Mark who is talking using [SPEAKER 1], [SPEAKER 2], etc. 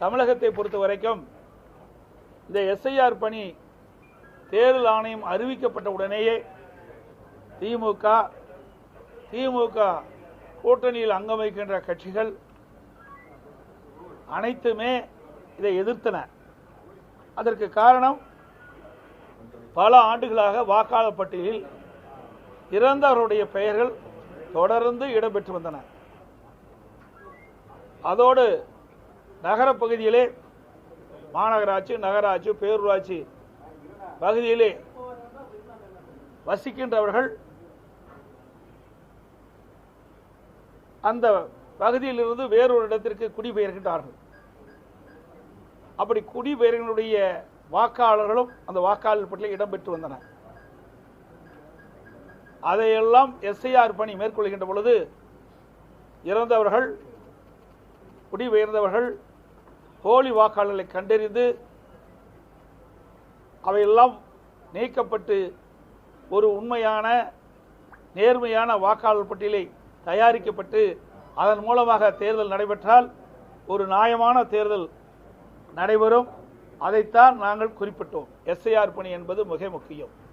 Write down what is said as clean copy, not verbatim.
[SPEAKER 1] தமிழகத்தை பொறுத்த வரைக்கும் இந்த எஸ்ஐஆர் பணி தேர்தல் ஆணையம் அறிவிக்கப்பட்ட உடனேயே திமுக கூட்டணியில் அங்கம் வகிக்கின்ற கட்சிகள் அனைத்துமே இதை எதிர்த்தன. அதற்கு காரணம், பல ஆண்டுகளாக வாக்காளர் பட்டியலில் இறந்தவருடைய பெயர்கள் தொடர்ந்து இடம்பெற்று வந்தன. அதோடு நகரப் பகுதியிலே, மாநகராட்சி, நகராட்சி, பேரூராட்சி பகுதியிலே வசிக்கின்றவர்கள் அந்த பகுதியிலிருந்து வேறொரு இடத்திற்கு குடிபெயர்கின்றார்கள். அப்படி குடிபெயர்களுடைய வாக்காளர்களும் அந்த வாக்காளர் பட்டியலில் இடம்பெற்று வந்தனர். அதையெல்லாம் எஸ்ஐஆர் பணி மேற்கொள்கின்ற பொழுது இறந்தவர்கள், குடிபெயர்ந்தவர்கள், போலி வாக்காளர்களை கண்டறிந்து அவையெல்லாம் நீக்கப்பட்டு ஒரு உண்மையான நேர்மையான வாக்காளர் பட்டியலை தயாரிக்கப்பட்டு அதன் மூலமாக தேர்தல் நடைபெற்றால் ஒரு நியாயமான தேர்தல் நடைபெறும். அதைத்தான் நாங்கள் குறிப்பிட்டோம். எஸ்ஐஆர் பணி என்பது மிக முக்கியம்.